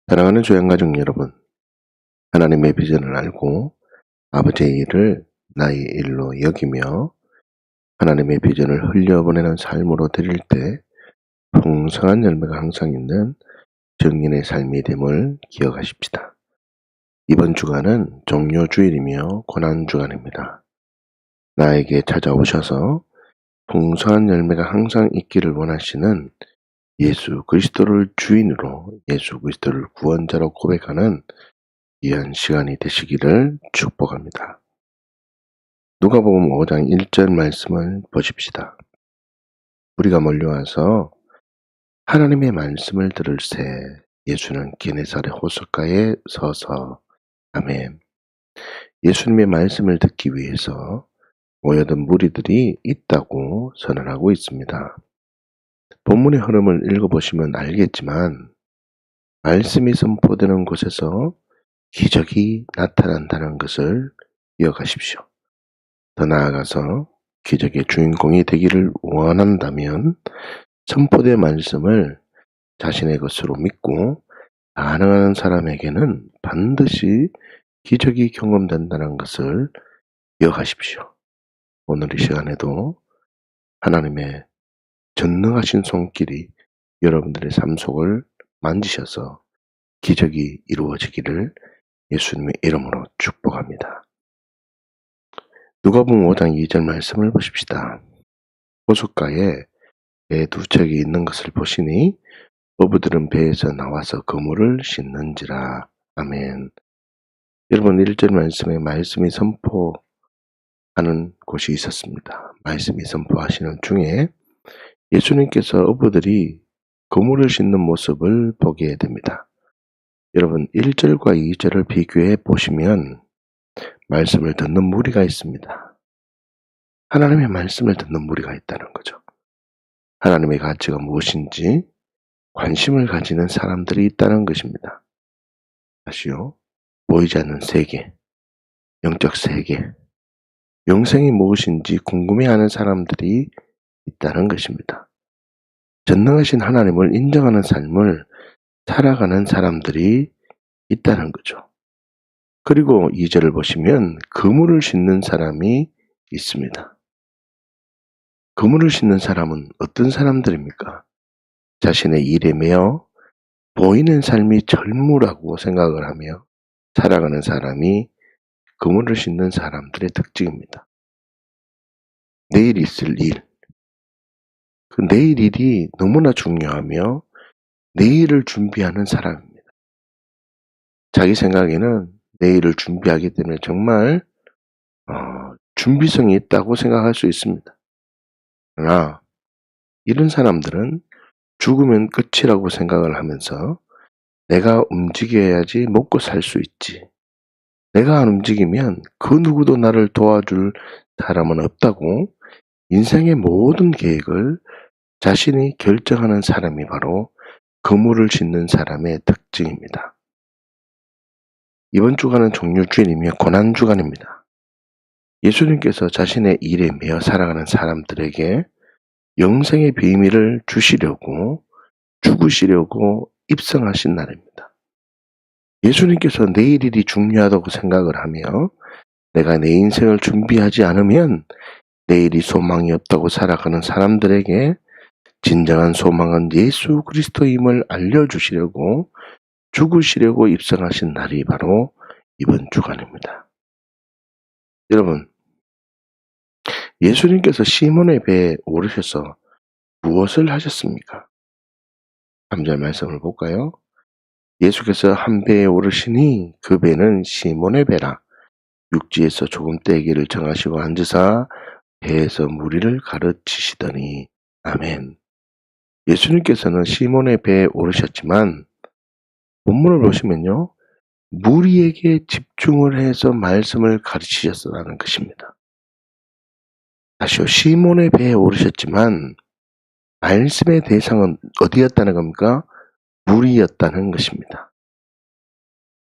사랑하는 조양가족 여러분, 하나님의 비전을 알고 아버지의 일을 나의 일로 여기며 하나님의 비전을 흘려보내는 삶으로 드릴 때 풍성한 열매가 항상 있는 정인의 삶이 됨을 기억하십시다. 이번 주간은 종료주일이며 고난주간입니다. 나에게 찾아오셔서 풍성한 열매가 항상 있기를 원하시는 예수 그리스도를 주인으로 예수 그리스도를 구원자로 고백하는 귀한 시간이 되시기를 축복합니다. 누가복음 5장 1절 말씀을 보십시다. 우리가 몰려와서 하나님의 말씀을 들을새 예수는 게네사렛 호숫가에 서서 아멘. 예수님의 말씀을 듣기 위해서 모여든 무리들이 있다고 선언하고 있습니다. 본문의 흐름을 읽어보시면 알겠지만 말씀이 선포되는 곳에서 기적이 나타난다는 것을 기억하십시오. 더 나아가서 기적의 주인공이 되기를 원한다면 선포된 말씀을 자신의 것으로 믿고 반응하는 사람에게는 반드시 기적이 경험된다는 것을 기억하십시오. 오늘 이 시간에도 하나님의 전능하신 손길이 여러분들의 삶 속을 만지셔서 기적이 이루어지기를 예수님의 이름으로 축복합니다. 누가복음 5장 2절 말씀을 보십시다. 호숫가에 배 두 척이 있는 것을 보시니 어부들은 배에서 나와서 그물을 씻는지라. 아멘. 여러분 1절 말씀에 말씀이 선포하는 곳이 있었습니다. 말씀이 선포하시는 중에 예수님께서 어부들이 그물을 씻는 모습을 보게 됩니다. 여러분 1절과 2절을 비교해 보시면 말씀을 듣는 무리가 있습니다. 하나님의 말씀을 듣는 무리가 있다는 거죠. 하나님의 가치가 무엇인지 관심을 가지는 사람들이 있다는 것입니다. 다시요. 보이지 않는 세계, 영적 세계, 영생이 무엇인지 궁금해하는 사람들이 있다는 것입니다. 전능하신 하나님을 인정하는 삶을 살아가는 사람들이 있다는 거죠. 그리고 2절을 보시면 그물을 싣는 사람이 있습니다. 그물을 싣는 사람은 어떤 사람들입니까? 자신의 일에 매여 보이는 삶이 절무라고 생각을 하며 살아가는 사람이 그물을 싣는 사람들의 특징입니다. 내일 있을 일, 그 내일 일이 너무나 중요하며 내일을 준비하는 사람입니다. 자기 생각에는 내일을 준비하기 때문에 정말 준비성이 있다고 생각할 수 있습니다. 그러나 이런 사람들은 죽으면 끝이라고 생각을 하면서 내가 움직여야지 먹고 살 수 있지. 내가 안 움직이면 그 누구도 나를 도와줄 사람은 없다고 인생의 모든 계획을 자신이 결정하는 사람이 바로 그물을 싣는 사람의 특징입니다. 이번 주간은 종료주일이며 고난주간입니다. 예수님께서 자신의 일에 매여 살아가는 사람들에게 영생의 비밀을 주시려고 죽으시려고 입성하신 날입니다. 예수님께서 내일 일이 중요하다고 생각을 하며 내가 내 인생을 준비하지 않으면 내일이 소망이 없다고 살아가는 사람들에게 진정한 소망은 예수 그리스도임을 알려주시려고 죽으시려고 입성하신 날이 바로 이번 주간입니다. 여러분, 예수님께서 시몬의 배에 오르셔서 무엇을 하셨습니까? 3절 말씀을 볼까요? 예수께서 한 배에 오르시니 그 배는 시몬의 배라. 육지에서 조금 떼기를 정하시고 앉으사 배에서 무리를 가르치시더니 아멘. 예수님께서는 시몬의 배에 오르셨지만 본문을 보시면요. 무리에게 집중을 해서 말씀을 가르치셨다는 것입니다. 다시요. 시몬의 배에 오르셨지만 말씀의 대상은 어디였다는 겁니까? 무리였다는 것입니다.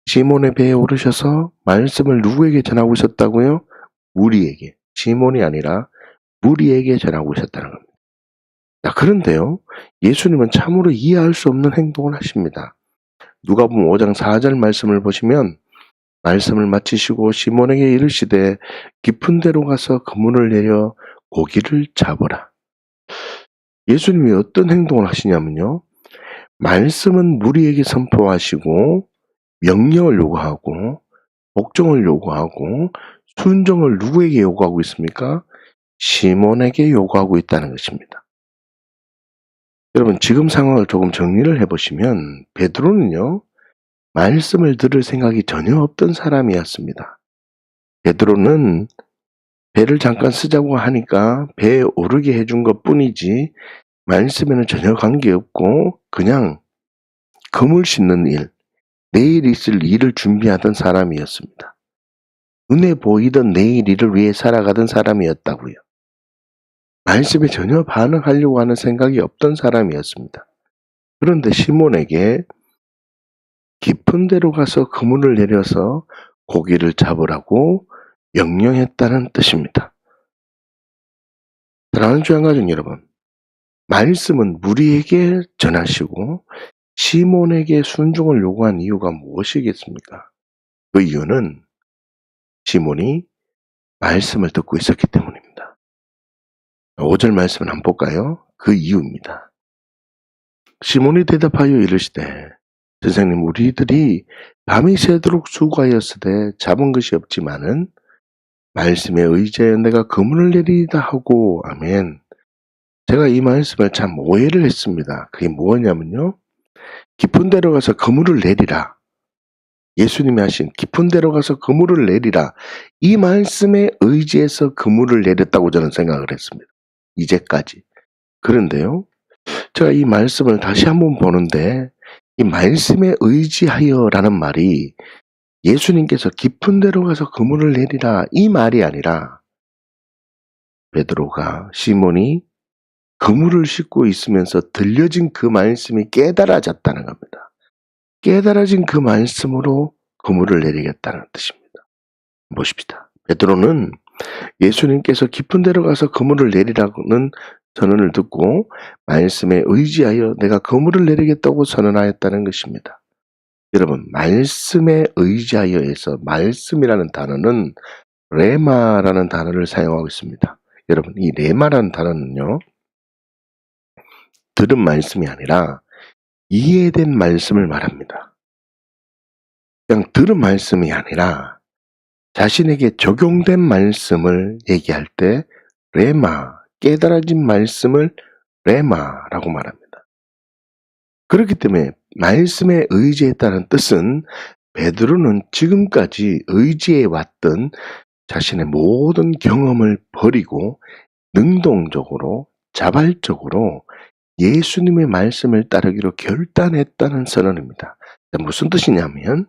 시몬의 배에 오르셔서 말씀을 누구에게 전하고 있었다고요? 무리에게. 시몬이 아니라 무리에게 전하고 있었다는 겁니다. 자, 그런데요. 예수님은 참으로 이해할 수 없는 행동을 하십니다. 누가복음 5장 4절 말씀을 보시면 말씀을 마치시고 시몬에게 이르시되 깊은 데로 가서 그물을 내려 고기를 잡으라. 예수님이 어떤 행동을 하시냐면요. 말씀은 무리에게 선포하시고 명령을 요구하고 복종을 요구하고 순종을 누구에게 요구하고 있습니까? 시몬에게 요구하고 있다는 것입니다. 여러분 지금 상황을 조금 정리를 해보시면 베드로는요. 말씀을 들을 생각이 전혀 없던 사람이었습니다. 베드로는 배를 잠깐 쓰자고 하니까 배에 오르게 해준 것 뿐이지 말씀에는 전혀 관계없고 그냥 그물 싣는 일, 내일 있을 일을 준비하던 사람이었습니다. 눈에 보이던 내일 일을 위해 살아가던 사람이었다고요. 말씀에 전혀 반응하려고 하는 생각이 없던 사람이었습니다. 그런데 시몬에게 깊은 데로 가서 그물을 내려서 고기를 잡으라고 명령했다는 뜻입니다. 사랑하는 주양가족 여러분, 말씀은 무리에게 전하시고 시몬에게 순종을 요구한 이유가 무엇이겠습니까? 그 이유는 시몬이 말씀을 듣고 있었기 때문입니다. 5절 말씀을 한번 볼까요? 그 이유입니다. 시몬이 대답하여 이르시되 선생님 우리들이 밤이 새도록 수고하였으되 잡은 것이 없지만은 말씀에 의지하여 내가 그물을 내리다 하고 아멘. 제가 이 말씀을 참 오해를 했습니다. 그게 뭐냐면요. 깊은 데로 가서 그물을 내리라. 예수님이 하신 깊은 데로 가서 그물을 내리라. 이 말씀에 의지해서 그물을 내렸다고 저는 생각을 했습니다. 이제까지. 그런데요. 제가 이 말씀을 다시 한번 보는데 이 말씀에 의지하여라는 말이 예수님께서 깊은 데로 가서 그물을 내리라 이 말이 아니라 베드로가 시몬이 그물을 싣고 있으면서 들려진 그 말씀이 깨달아졌다는 겁니다. 깨달아진 그 말씀으로 그물을 내리겠다는 뜻입니다. 보십시다. 베드로는 예수님께서 깊은 데로 가서 그물을 내리라는 선언을 듣고 말씀에 의지하여 내가 그물을 내리겠다고 선언하였다는 것입니다. 여러분 말씀에 의지하여에서 말씀이라는 단어는 레마라는 단어를 사용하고 있습니다. 여러분 이 레마라는 단어는요. 들은 말씀이 아니라 이해된 말씀을 말합니다. 그냥 들은 말씀이 아니라 자신에게 적용된 말씀을 얘기할 때 레마, 깨달아진 말씀을 레마라고 말합니다. 그렇기 때문에 말씀에 의지했다는 뜻은 베드로는 지금까지 의지해 왔던 자신의 모든 경험을 버리고 능동적으로 자발적으로 예수님의 말씀을 따르기로 결단했다는 선언입니다. 무슨 뜻이냐면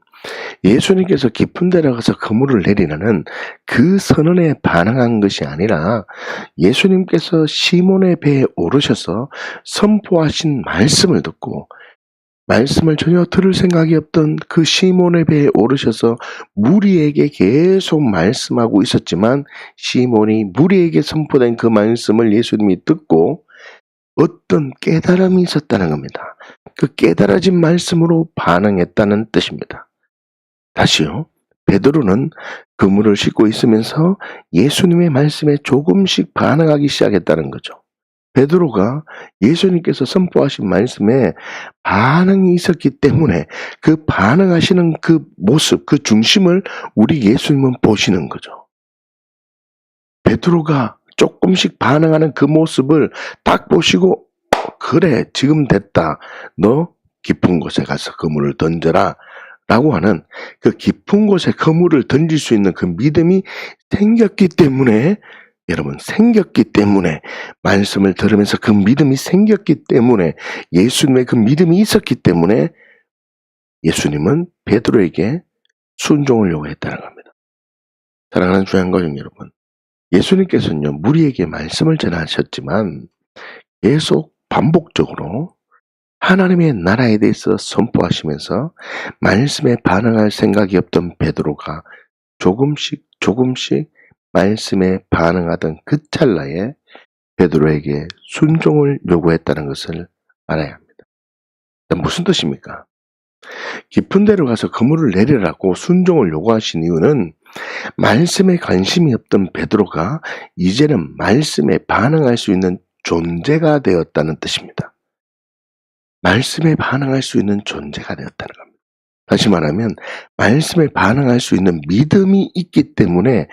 예수님께서 깊은 데로 가서 그물을 내리라는 그 선언에 반응한 것이 아니라 예수님께서 시몬의 배에 오르셔서 선포하신 말씀을 듣고 말씀을 전혀 들을 생각이 없던 그 시몬의 배에 오르셔서 무리에게 계속 말씀하고 있었지만 시몬이 무리에게 선포된 그 말씀을 예수님이 듣고 어떤 깨달음이 있었다는 겁니다. 그 깨달아진 말씀으로 반응했다는 뜻입니다. 다시요. 베드로는 그물을 싣고 있으면서 예수님의 말씀에 조금씩 반응하기 시작했다는 거죠. 베드로가 예수님께서 선포하신 말씀에 반응이 있었기 때문에 그 반응하시는 그 모습, 그 중심을 우리 예수님은 보시는 거죠. 베드로가 조금씩 반응하는 그 모습을 딱 보시고 그래 지금 됐다. 너 깊은 곳에 가서 그물을 던져라. 라고 하는 그 깊은 곳에 그물을 던질 수 있는 그 믿음이 생겼기 때문에 여러분 생겼기 때문에 말씀을 들으면서 그 믿음이 생겼기 때문에 예수님의 그 믿음이 있었기 때문에 예수님은 베드로에게 순종을 요구했다는 겁니다. 사랑하는 주양가족 여러분, 예수님께서는요 무리에게 말씀을 전하셨지만 계속 반복적으로 하나님의 나라에 대해서 선포하시면서 말씀에 반응할 생각이 없던 베드로가 조금씩 말씀에 반응하던 그 찰나에 베드로에게 순종을 요구했다는 것을 알아야 합니다. 무슨 뜻입니까? 깊은 데로 가서 그물을 내리라고 순종을 요구하신 이유는 말씀에 관심이 없던 베드로가 이제는 말씀에 반응할 수 있는 존재가 되었다는 뜻입니다. 말씀에 반응할 수 있는 존재가 되었다는 겁니다. 다시 말하면 말씀에 반응할 수 있는 믿음이 있기 때문에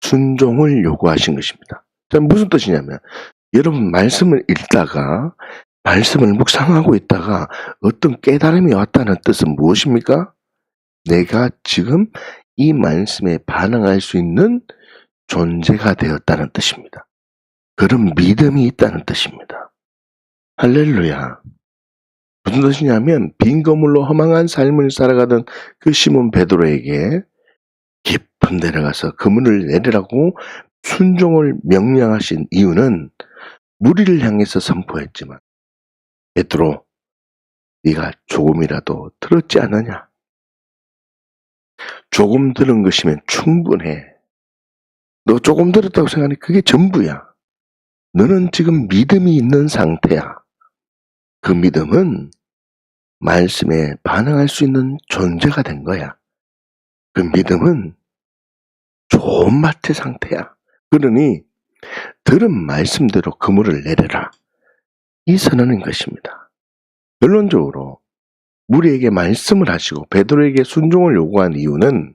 순종을 요구하신 것입니다. 자, 무슨 뜻이냐면 여러분 말씀을 읽다가 말씀을 묵상하고 있다가 어떤 깨달음이 왔다는 뜻은 무엇입니까? 내가 지금 이 말씀에 반응할 수 있는 존재가 되었다는 뜻입니다. 그런 믿음이 있다는 뜻입니다. 할렐루야. 무슨 뜻이냐면 빈 거물로 허망한 삶을 살아가던 그 시몬 베드로에게 깊은 데 가서 그물을 내리라고 순종을 명령하신 이유는 무리를 향해서 선포했지만 베드로 네가 조금이라도 들었지 않느냐? 조금 들은 것이면 충분해. 너 조금 들었다고 생각하니 그게 전부야. 너는 지금 믿음이 있는 상태야. 그 믿음은 말씀에 반응할 수 있는 존재가 된 거야. 그 믿음은 좋은 마태 상태야. 그러니 들은 말씀대로 그물을 내려라. 이 선언인 것입니다. 결론적으로 무리에게 말씀을 하시고 베드로에게 순종을 요구한 이유는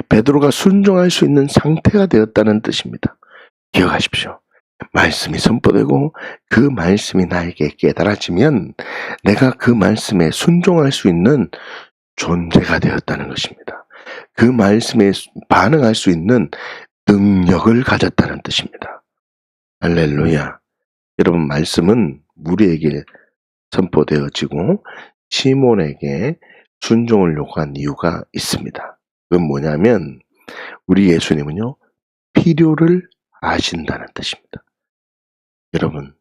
베드로가 순종할 수 있는 상태가 되었다는 뜻입니다. 기억하십시오. 말씀이 선포되고 그 말씀이 나에게 깨달아지면 내가 그 말씀에 순종할 수 있는 존재가 되었다는 것입니다. 그 말씀에 반응할 수 있는 능력을 가졌다는 뜻입니다. 할렐루야. 여러분 말씀은 무리에게 선포되어지고 시몬에게 순종을 요구한 이유가 있습니다. 그건 뭐냐면 우리 예수님은요 필요를 아신다는 뜻입니다. 여러분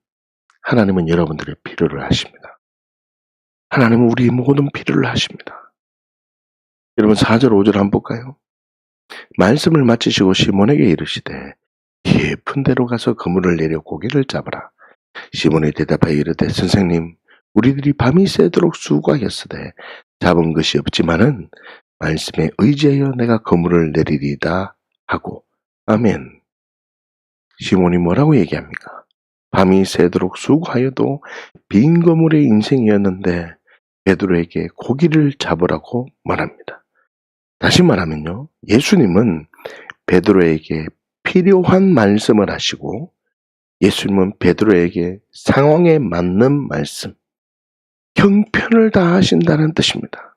하나님은 여러분들의 필요를 아십니다. 하나님은 우리의 모든 필요를 아십니다. 여러분 4절 5절 한번 볼까요? 말씀을 마치시고 시몬에게 이르시되 깊은 데로 가서 그물을 내려 고기를 잡으라. 시몬이 대답하여 이르되 선생님 우리들이 밤이 새도록 수고하였으되 잡은 것이 없지만은 말씀에 의지하여 내가 그물을 내리리다 하고 아멘. 시몬이 뭐라고 얘기합니까? 밤이 새도록 수고하여도 빈 그물의 인생이었는데 베드로에게 고기를 잡으라고 말합니다. 다시 말하면요. 예수님은 베드로에게 필요한 말씀을 하시고 예수님은 베드로에게 상황에 맞는 말씀, 형편을 다하신다는 뜻입니다.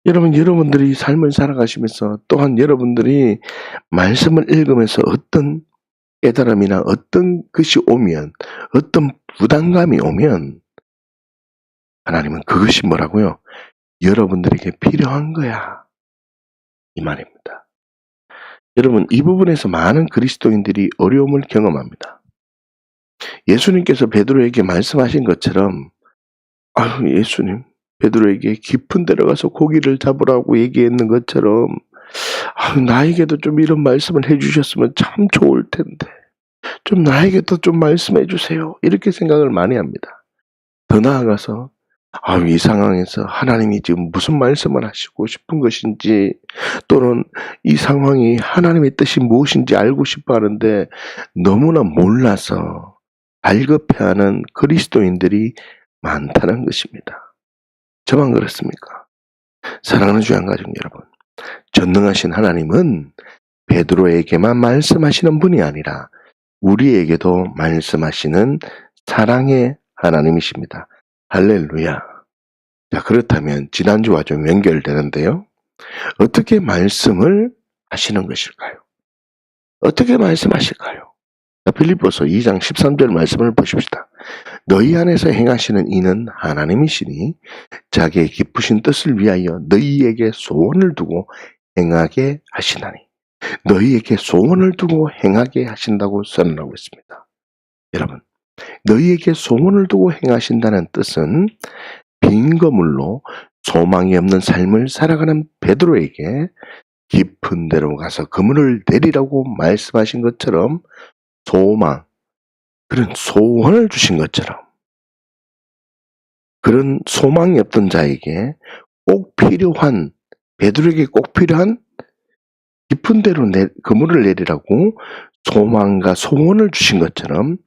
여러분, 여러분들이 삶을 살아가시면서 또한 여러분들이 말씀을 읽으면서 어떤 깨달음이나 어떤 것이 오면, 어떤 부담감이 오면 하나님은 그것이 뭐라고요? 여러분들에게 필요한 거야. 이 말입니다. 여러분, 이 부분에서 많은 그리스도인들이 어려움을 경험합니다. 예수님께서 베드로에게 말씀하신 것처럼 아유, 예수님, 베드로에게 깊은 데로 가서 고기를 잡으라고 얘기했는 것처럼 아유, 나에게도 좀 이런 말씀을 해주셨으면 참 좋을 텐데 좀 나에게도 좀 말씀해 주세요. 이렇게 생각을 많이 합니다. 더 나아가서 아유, 이 상황에서 하나님이 지금 무슨 말씀을 하시고 싶은 것인지 또는 이 상황이 하나님의 뜻이 무엇인지 알고 싶어 하는데 너무나 몰라서 갈급해하는 그리스도인들이 많다는 것입니다. 저만 그렇습니까? 사랑하는 주양 가족 여러분, 전능하신 하나님은 베드로에게만 말씀하시는 분이 아니라 우리에게도 말씀하시는 사랑의 하나님이십니다. 할렐루야. 자, 그렇다면 지난주와 좀 연결되는데요. 어떻게 말씀을 하시는 것일까요? 어떻게 말씀하실까요? 빌립보서 2장 13절 말씀을 보십시다. 너희 안에서 행하시는 이는 하나님이시니 자기의 기쁘신 뜻을 위하여 너희에게 소원을 두고 행하게 하시나니. 너희에게 소원을 두고 행하게 하신다고 선언하고 있습니다. 여러분, 너희에게 소원을 두고 행하신다는 뜻은 빈 거물로 소망이 없는 삶을 살아가는 베드로에게 깊은 데로 가서 그물을 내리라고 말씀하신 것처럼 소망, 그런 소원을 주신 것처럼 그런 소망이 없던 자에게 꼭 필요한, 베드로에게 꼭 필요한 깊은 데로 그물을 내리라고 소망과 소원을 주신 것처럼,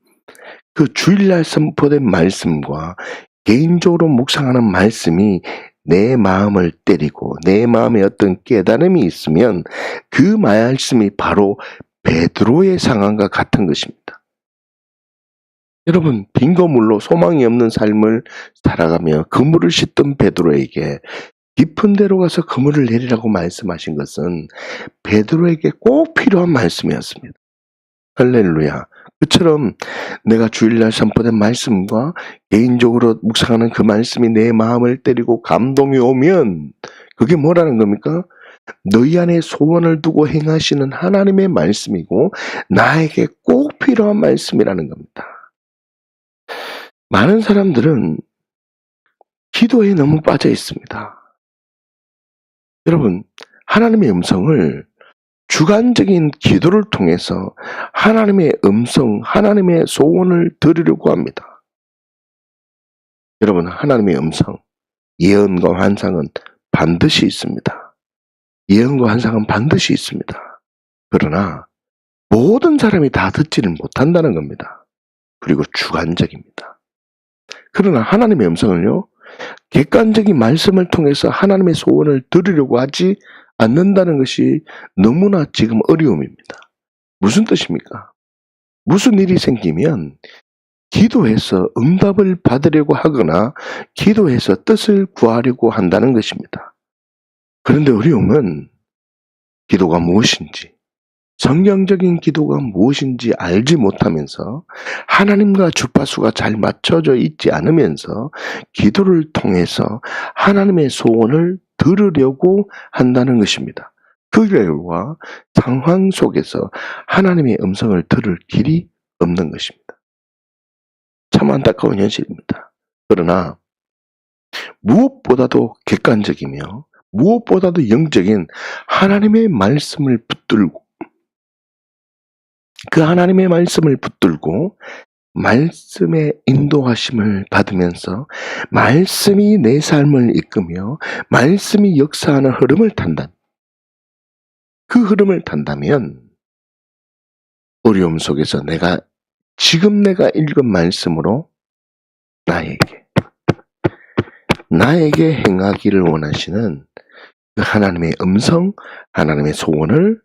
그 주일날 선포된 말씀과 개인적으로 묵상하는 말씀이 내 마음을 때리고 내 마음에 어떤 깨달음이 있으면 그 말씀이 바로 베드로의 상황과 같은 것입니다. 여러분, 빈 거물로 소망이 없는 삶을 살아가며 그물을 씻던 베드로에게 깊은 데로 가서 그물을 내리라고 말씀하신 것은 베드로에게 꼭 필요한 말씀이었습니다. 할렐루야. 그처럼 내가 주일날 선포된 말씀과 개인적으로 묵상하는 그 말씀이 내 마음을 때리고 감동이 오면 그게 뭐라는 겁니까? 너희 안에 소원을 두고 행하시는 하나님의 말씀이고 나에게 꼭 필요한 말씀이라는 겁니다. 많은 사람들은 기도에 너무 빠져 있습니다. 여러분, 하나님의 음성을 주관적인 기도를 통해서 하나님의 음성, 하나님의 소원을 들으려고 합니다. 여러분, 하나님의 음성, 예언과 환상은 반드시 있습니다. 예언과 환상은 반드시 있습니다. 그러나 모든 사람이 다 듣지는 못한다는 겁니다. 그리고 주관적입니다. 그러나 하나님의 음성을요, 객관적인 말씀을 통해서 하나님의 소원을 들으려고 하지 않는다는 것이 너무나 지금 어려움입니다. 무슨 뜻입니까? 무슨 일이 생기면 기도해서 응답을 받으려고 하거나 기도해서 뜻을 구하려고 한다는 것입니다. 그런데 어려움은 기도가 무엇인지, 성경적인 기도가 무엇인지 알지 못하면서 하나님과 주파수가 잘 맞춰져 있지 않으면서 기도를 통해서 하나님의 소원을 들으려고 한다는 것입니다. 그 결과 상황 속에서 하나님의 음성을 들을 길이 없는 것입니다. 참 안타까운 현실입니다. 그러나 무엇보다도 객관적이며 무엇보다도 영적인 하나님의 말씀을 붙들고, 그 하나님의 말씀을 붙들고 말씀의 인도하심을 받으면서 말씀이 내 삶을 이끄며 말씀이 역사하는 흐름을 탄다. 그 흐름을 탄다면 어려움 속에서 지금 내가 읽은 말씀으로 나에게 행하기를 원하시는 그 하나님의 음성, 하나님의 소원을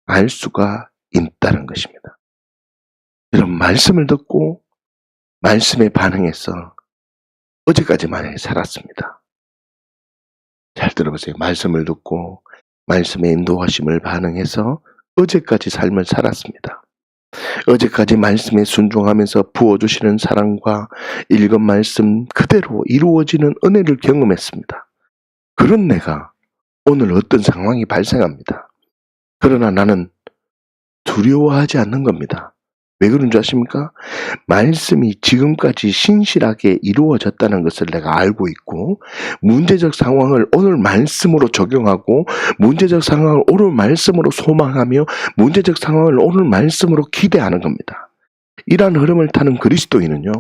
알 수가 있다는 것입니다. 여러분, 말씀을 듣고 말씀에 반응해서 어제까지 만약에 살았습니다. 잘 들어보세요. 말씀을 듣고 말씀의 인도하심을 반응해서 어제까지 삶을 살았습니다. 어제까지 말씀에 순종하면서 부어주시는 사랑과 읽은 말씀 그대로 이루어지는 은혜를 경험했습니다. 그런 내가 오늘 어떤 상황이 발생합니다. 그러나 나는 두려워하지 않는 겁니다. 왜 그런 줄 아십니까? 말씀이 지금까지 신실하게 이루어졌다는 것을 내가 알고 있고, 문제적 상황을 오늘 말씀으로 적용하고, 문제적 상황을 오늘 말씀으로 소망하며, 문제적 상황을 오늘 말씀으로 기대하는 겁니다. 이러한 흐름을 타는 그리스도인은요,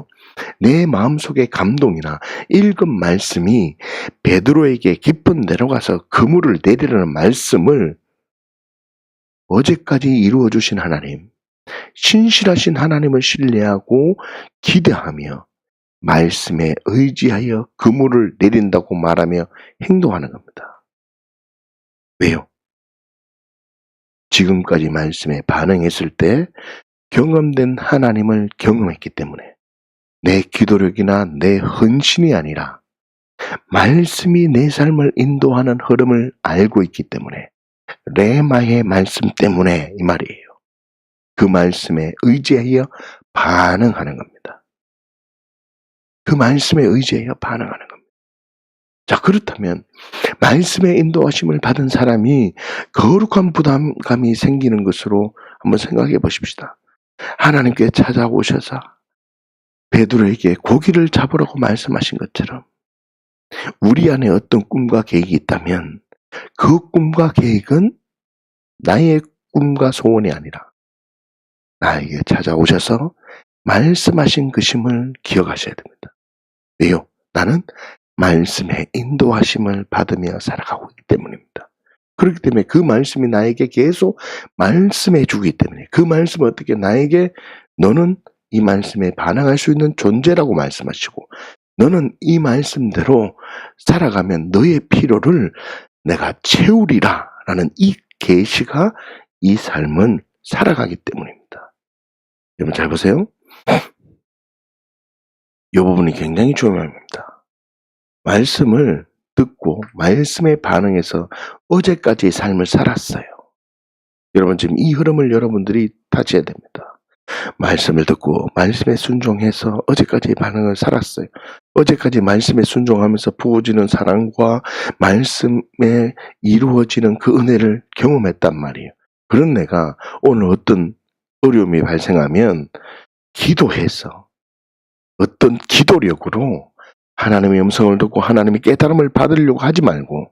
내 마음속의 감동이나 읽은 말씀이 베드로에게 깊은 데로 가서 그물을 내리라는 말씀을 어제까지 이루어 주신 하나님, 신실하신 하나님을 신뢰하고 기대하며 말씀에 의지하여 그물을 내린다고 말하며 행동하는 겁니다. 왜요? 지금까지 말씀에 반응했을 때 경험된 하나님을 경험했기 때문에, 내 기도력이나 내 헌신이 아니라 말씀이 내 삶을 인도하는 흐름을 알고 있기 때문에, 레마의 말씀 때문에 이 말이에요. 그 말씀에 의지하여 반응하는 겁니다. 그 말씀에 의지하여 반응하는 겁니다. 자, 그렇다면 말씀의 인도하심을 받은 사람이 거룩한 부담감이 생기는 것으로 한번 생각해 보십시다. 하나님께 찾아오셔서 베드로에게 고기를 잡으라고 말씀하신 것처럼 우리 안에 어떤 꿈과 계획이 있다면 그 꿈과 계획은 나의 꿈과 소원이 아니라 나에게 찾아오셔서 말씀하신 그 심을 기억하셔야 됩니다. 왜요? 나는 말씀의 인도하심을 받으며 살아가고 있기 때문입니다. 그렇기 때문에 그 말씀이 나에게 계속 말씀해 주기 때문에 그 말씀을 어떻게 나에게 너는 이 말씀에 반응할 수 있는 존재라고 말씀하시고 너는 이 말씀대로 살아가면 너의 필요를 내가 채우리라 라는 이 계시가 이 삶은 살아가기 때문입니다. 여러분 잘 보세요. 이 부분이 굉장히 중요합니다. 말씀을 듣고 말씀에 반응해서 어제까지의 삶을 살았어요. 여러분 지금 이 흐름을 여러분들이 타셔야 됩니다. 말씀을 듣고 말씀에 순종해서 어제까지의 반응을 살았어요. 어제까지 말씀에 순종하면서 부어지는 사랑과 말씀에 이루어지는 그 은혜를 경험했단 말이에요. 그런 내가 오늘 어떤 어려움이 발생하면 기도해서 어떤 기도력으로 하나님의 음성을 듣고 하나님의 깨달음을 받으려고 하지 말고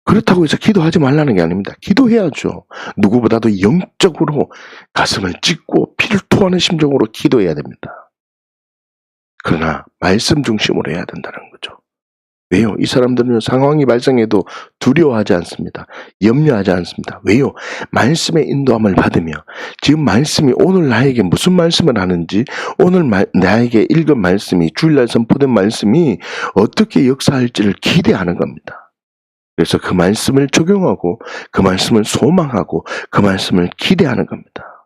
그렇다고 해서 기도하지 말라는 게 아닙니다. 기도해야죠. 누구보다도 영적으로 가슴을 찢고 피를 토하는 심정으로 기도해야 됩니다. 그러나 말씀 중심으로 해야 된다는 거죠. 왜요? 이 사람들은 상황이 발생해도 두려워하지 않습니다. 염려하지 않습니다. 왜요? 말씀의 인도함을 받으며 지금 말씀이 오늘 나에게 무슨 말씀을 하는지 오늘 나에게 읽은 말씀이 주일날 선포된 말씀이 어떻게 역사할지를 기대하는 겁니다. 그래서 그 말씀을 적용하고 그 말씀을 소망하고 그 말씀을 기대하는 겁니다.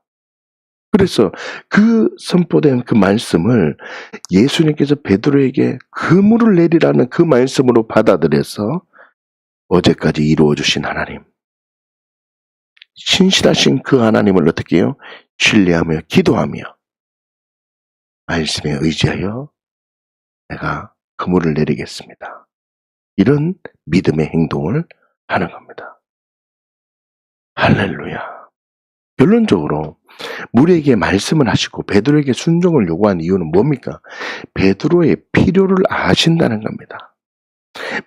그래서 그 선포된 그 말씀을 예수님께서 베드로에게 그물을 내리라는 그 말씀으로 받아들여서 어제까지 이루어 주신 하나님, 신실하신 그 하나님을 어떻게 해요? 신뢰하며 기도하며 말씀에 의지하여 내가 그물을 내리겠습니다. 이런 믿음의 행동을 하는 겁니다. 할렐루야. 결론적으로 우리에게 말씀을 하시고 베드로에게 순종을 요구한 이유는 뭡니까? 베드로의 필요를 아신다는 겁니다.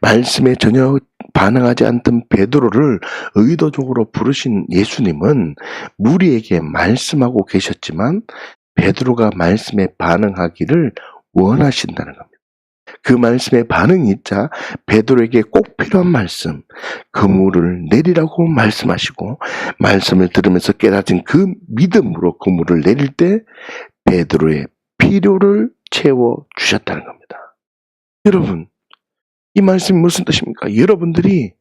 말씀에 전혀 반응하지 않던 베드로를 의도적으로 부르신 예수님은 무리에게 말씀하고 계셨지만 베드로가 말씀에 반응하기를 원하신다는 겁니다. 그 말씀에 반응이 있자 베드로에게 꼭 필요한 말씀, 그물을 내리라고 말씀하시고 말씀을 들으면서 깨달은 그 믿음으로 그물을 내릴 때 베드로의 필요를 채워주셨다는 겁니다. 여러분, 이 말씀이 무슨 뜻입니까? 여러분들이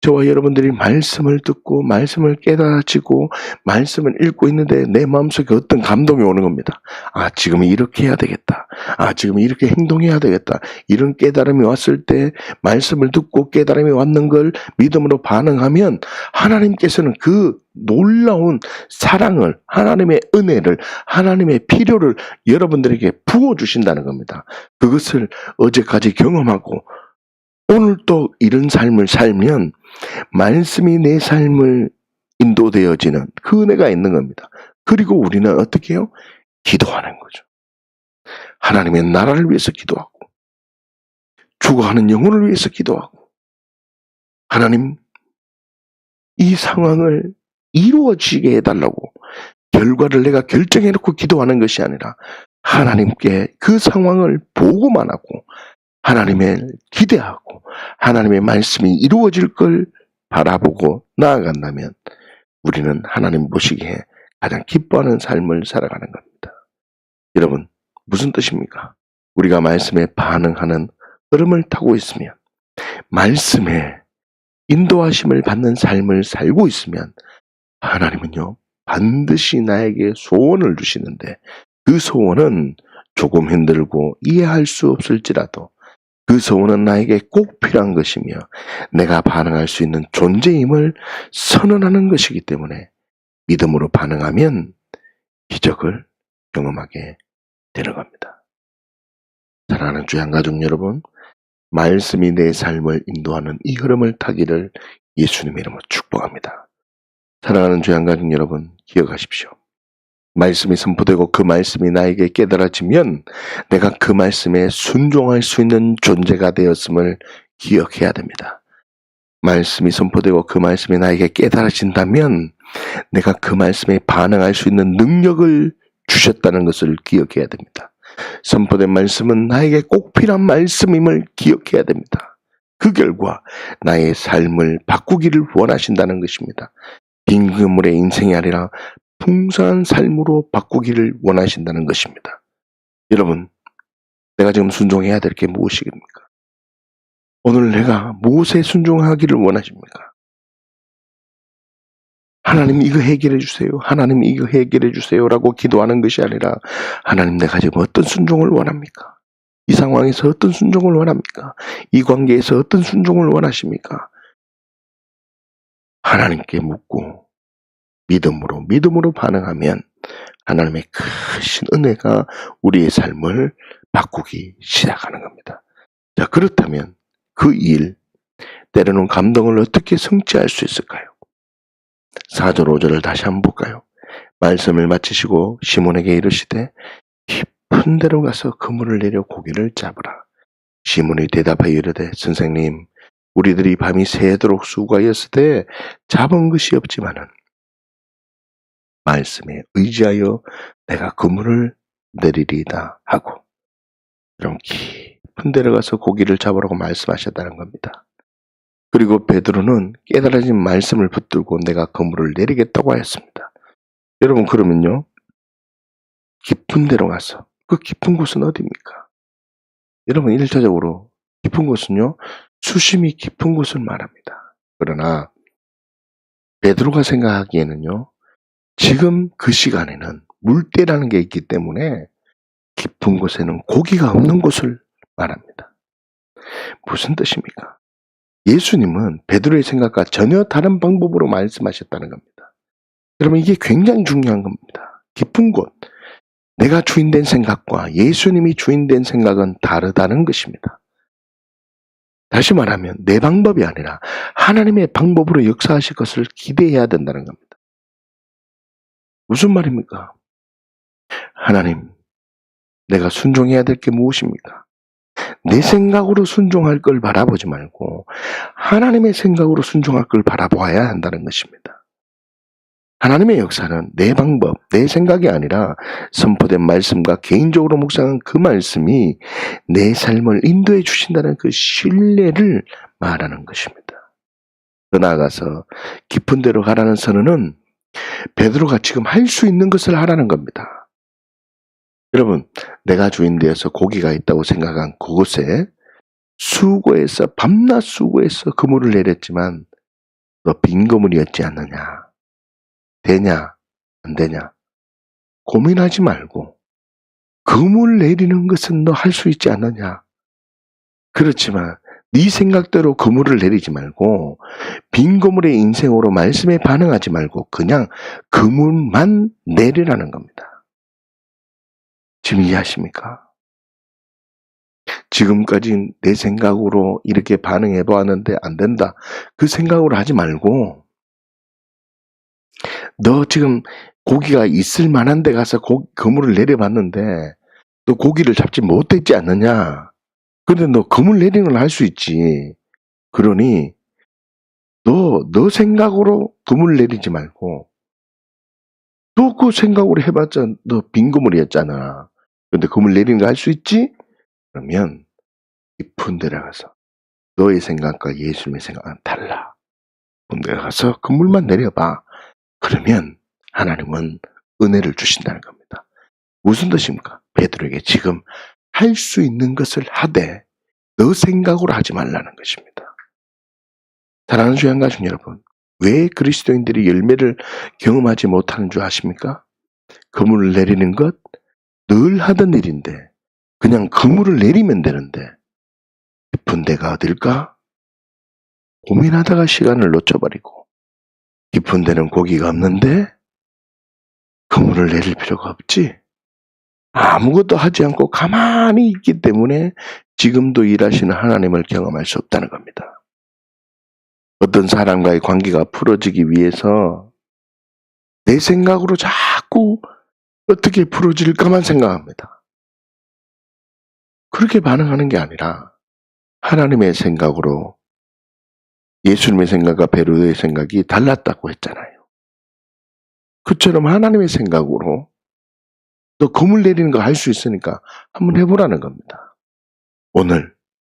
저와 여러분들이 말씀을 듣고 말씀을 깨달아지고 말씀을 읽고 있는데 내 마음속에 어떤 감동이 오는 겁니다. 아, 지금 이렇게 해야 되겠다. 아, 지금 이렇게 행동해야 되겠다. 이런 깨달음이 왔을 때 말씀을 듣고 깨달음이 왔는 걸 믿음으로 반응하면 하나님께서는 그 놀라운 사랑을, 하나님의 은혜를, 하나님의 필요를 여러분들에게 부어주신다는 겁니다. 그것을 어제까지 경험하고 오늘 또 이런 삶을 살면 말씀이 내 삶을 인도되어지는 그 은혜가 있는 겁니다. 그리고 우리는 어떻게 해요? 기도하는 거죠. 하나님의 나라를 위해서 기도하고 죽어가는 영혼을 위해서 기도하고 하나님 이 상황을 이루어지게 해달라고 결과를 내가 결정해놓고 기도하는 것이 아니라 하나님께 그 상황을 보고만 하고 하나님을 기대하고 하나님의 말씀이 이루어질 걸 바라보고 나아간다면 우리는 하나님 보시기에 가장 기뻐하는 삶을 살아가는 겁니다. 여러분, 무슨 뜻입니까? 우리가 말씀에 반응하는 흐름을 타고 있으면 말씀에 인도하심을 받는 삶을 살고 있으면 하나님은요 반드시 나에게 소원을 주시는데 그 소원은 조금 힘들고 이해할 수 없을지라도 그 소원은 나에게 꼭 필요한 것이며 내가 반응할 수 있는 존재임을 선언하는 것이기 때문에 믿음으로 반응하면 기적을 경험하게 되는 겁니다. 사랑하는 주양 가족 여러분, 말씀이 내 삶을 인도하는 이 흐름을 타기를 예수님의 이름으로 축복합니다. 사랑하는 주양 가족 여러분, 기억하십시오. 말씀이 선포되고 그 말씀이 나에게 깨달아지면 내가 그 말씀에 순종할 수 있는 존재가 되었음을 기억해야 됩니다. 말씀이 선포되고 그 말씀이 나에게 깨달아진다면 내가 그 말씀에 반응할 수 있는 능력을 주셨다는 것을 기억해야 됩니다. 선포된 말씀은 나에게 꼭 필요한 말씀임을 기억해야 됩니다. 그 결과 나의 삶을 바꾸기를 원하신다는 것입니다. 빈 그물의 인생이 아니라 풍성한 삶으로 바꾸기를 원하신다는 것입니다. 여러분, 내가 지금 순종해야 될 게 무엇입니까? 오늘 내가 무엇에 순종하기를 원하십니까? 하나님 이거 해결해 주세요. 하나님 이거 해결해 주세요. 라고 기도하는 것이 아니라 하나님 내가 지금 어떤 순종을 원합니까? 이 상황에서 어떤 순종을 원합니까? 이 관계에서 어떤 순종을 원하십니까? 하나님께 묻고 믿음으로 반응하면 하나님의 크신 은혜가 우리의 삶을 바꾸기 시작하는 겁니다. 자, 그렇다면 그 일, 때로는 감동을 어떻게 성취할 수 있을까요? 4절 5절을 다시 한번 볼까요? 말씀을 마치시고 시몬에게 이르시되 깊은 데로 가서 그물을 내려 고기를 잡으라. 시몬이 대답하여 이르되 선생님, 우리들이 밤이 새도록 수고하였으되 잡은 것이 없지만은 말씀에 의지하여 내가 그물을 내리리이다 하고, 그럼 깊은 데로 가서 고기를 잡으라고 말씀하셨다는 겁니다. 그리고 베드로는 깨달아진 말씀을 붙들고 내가 그물을 내리겠다고 하였습니다. 여러분, 그러면요, 깊은 데로 가서, 그 깊은 곳은 어디입니까? 여러분, 1차적으로 깊은 곳은요, 수심이 깊은 곳을 말합니다. 그러나 베드로가 생각하기에는요, 지금 그 시간에는 물때라는 게 있기 때문에 깊은 곳에는 고기가 없는 곳을 말합니다. 무슨 뜻입니까? 예수님은 베드로의 생각과 전혀 다른 방법으로 말씀하셨다는 겁니다. 여러분, 이게 굉장히 중요한 겁니다. 깊은 곳, 내가 주인된 생각과 예수님이 주인된 생각은 다르다는 것입니다. 다시 말하면 내 방법이 아니라 하나님의 방법으로 역사하실 것을 기대해야 된다는 겁니다. 무슨 말입니까? 하나님, 내가 순종해야 될 게 무엇입니까? 내 생각으로 순종할 걸 바라보지 말고 하나님의 생각으로 순종할 걸 바라보아야 한다는 것입니다. 하나님의 역사는 내 방법, 내 생각이 아니라 선포된 말씀과 개인적으로 묵상한 그 말씀이 내 삶을 인도해 주신다는 그 신뢰를 말하는 것입니다. 더 나아가서 깊은 데로 가라는 선언은 베드로가 지금 할 수 있는 것을 하라는 겁니다. 여러분, 내가 주인 되어서 고기가 있다고 생각한 그곳에 수고해서 밤낮 수고해서 그물을 내렸지만 너 빈 그물이었지 않느냐? 되냐? 안 되냐? 고민하지 말고 그물 내리는 것은 너 할 수 있지 않느냐? 그렇지만 네 생각대로 그물을 내리지 말고 빈 그물의 인생으로 말씀에 반응하지 말고 그냥 그물만 내리라는 겁니다. 지금 이해하십니까? 지금까지 내 생각으로 이렇게 반응해 보았는데 안 된다. 그 생각으로 하지 말고 너 지금 고기가 있을 만한 데 가서 그물을 내려봤는데 너 고기를 잡지 못했지 않느냐. 근데 너 그물 내리는 걸 할 수 있지. 그러니 너 생각으로 그물 내리지 말고 너 그 생각으로 해봤자 너 빈 그물이었잖아. 근데 그물 내리는 거 할 수 있지? 그러면 깊은 데 가서 너의 생각과 예수님의 생각은 달라. 깊은 데 가서 그물만 내려봐. 그러면 하나님은 은혜를 주신다는 겁니다. 무슨 뜻입니까? 베드로에게 지금 할 수 있는 것을 하되 너 생각으로 하지 말라는 것입니다. 사랑하는 주양 가족 여러분, 왜 그리스도인들이 열매를 경험하지 못하는 줄 아십니까? 그물을 내리는 것 늘 하던 일인데 그냥 그물을 내리면 되는데 깊은 데가 어딜까? 고민하다가 시간을 놓쳐버리고 깊은 데는 고기가 없는데 그물을 내릴 필요가 없지. 아무것도 하지 않고 가만히 있기 때문에 지금도 일하시는 하나님을 경험할 수 없다는 겁니다. 어떤 사람과의 관계가 풀어지기 위해서 내 생각으로 자꾸 어떻게 풀어질까만 생각합니다. 그렇게 반응하는 게 아니라 하나님의 생각으로, 예수님의 생각과 베드로의 생각이 달랐다고 했잖아요. 그처럼 하나님의 생각으로 너 금을 내리는 거 할 수 있으니까 한번 해보라는 겁니다. 오늘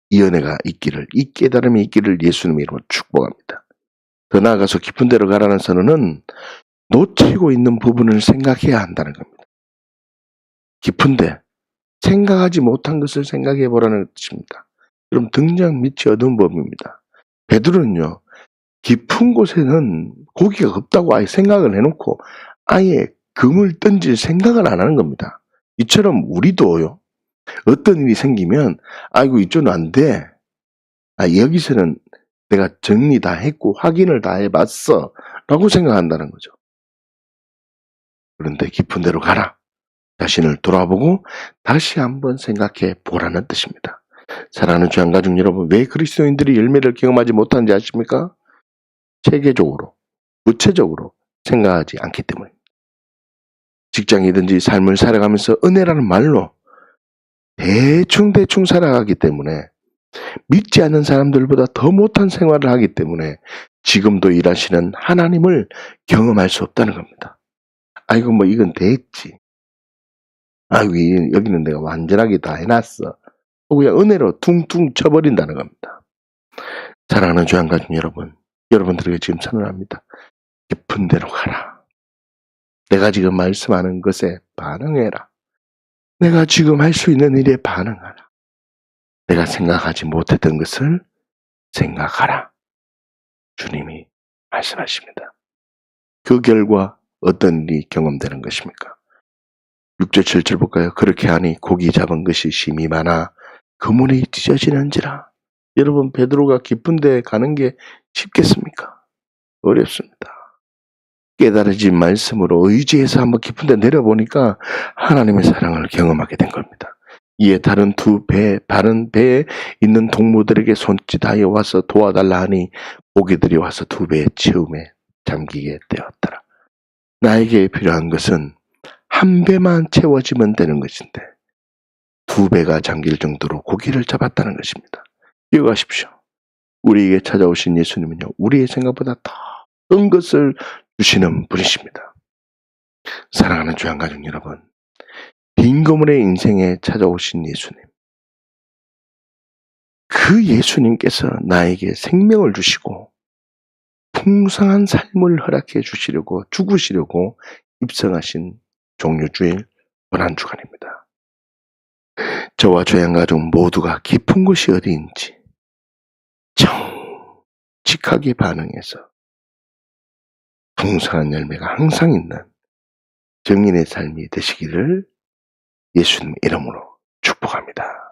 이 은혜가 있기를, 이 깨달음이 있기를 예수님의 이름으로 축복합니다. 더 나아가서 깊은 데로 가라는 선언은 놓치고 있는 부분을 생각해야 한다는 겁니다. 깊은데 생각하지 못한 것을 생각해 보라는 뜻입니다. 그럼 등장 밑이 어두운 법입니다. 베드로는요, 깊은 곳에는 고기가 없다고 아예 생각을 해놓고 아예 금을 던질 생각을 안 하는 겁니다. 이처럼 우리도요, 어떤 일이 생기면 아이고 이쪽은 안 돼. 여기서는 내가 정리 다 했고 확인을 다 해봤어 라고 생각한다는 거죠. 그런데 깊은 데로 가라. 자신을 돌아보고 다시 한번 생각해 보라는 뜻입니다. 사랑하는 주양가족 여러분, 왜 그리스도인들이 열매를 경험하지 못하는지 아십니까? 체계적으로, 구체적으로 생각하지 않기 때문입니다. 직장이든지 삶을 살아가면서 은혜라는 말로 대충 살아가기 때문에, 믿지 않는 사람들보다 더 못한 생활을 하기 때문에 지금도 일하시는 하나님을 경험할 수 없다는 겁니다. 아이고 뭐 이건 됐지. 아이고 여기는 내가 완전하게 다 해놨어. 그냥 은혜로 퉁퉁 쳐버린다는 겁니다. 사랑하는 주양가족 여러분, 여러분들에게 지금 선언합니다. 깊은 데로 가라. 내가 지금 말씀하는 것에 반응해라. 내가 지금 할 수 있는 일에 반응하라. 내가 생각하지 못했던 것을 생각하라. 주님이 말씀하십니다. 그 결과 어떤 일이 경험되는 것입니까? 6절 7절 볼까요? 그렇게 하니 고기 잡은 것이 심히 많아 그물이 찢어지는지라. 여러분, 베드로가 깊은 데 가는 게 쉽겠습니까? 어렵습니다. 깨달아진 말씀으로 의지해서 한번 깊은 데 내려보니까 하나님의 사랑을 경험하게 된 겁니다. 이에 다른 배에 있는 동무들에게 손짓하여 와서 도와달라 하니 고기들이 와서 두 배의 채움에 잠기게 되었더라. 나에게 필요한 것은 한 배만 채워지면 되는 것인데 두 배가 잠길 정도로 고기를 잡았다는 것입니다. 기억하십시오. 우리에게 찾아오신 예수님은요, 우리의 생각보다 더 큰 것을 주시는 분이십니다. 사랑하는 주양가족 여러분, 빈 그물의 인생에 찾아오신 예수님, 그 예수님께서 나에게 생명을 주시고 풍성한 삶을 허락해 주시려고, 죽으시려고 입성하신 종료주일 고난주간입니다. 저와 주양가족 모두가 깊은 곳이 어디인지 정직하게 반응해서 풍성한 열매가 항상 있는 정인의 삶이 되시기를 예수님 이름으로 축복합니다.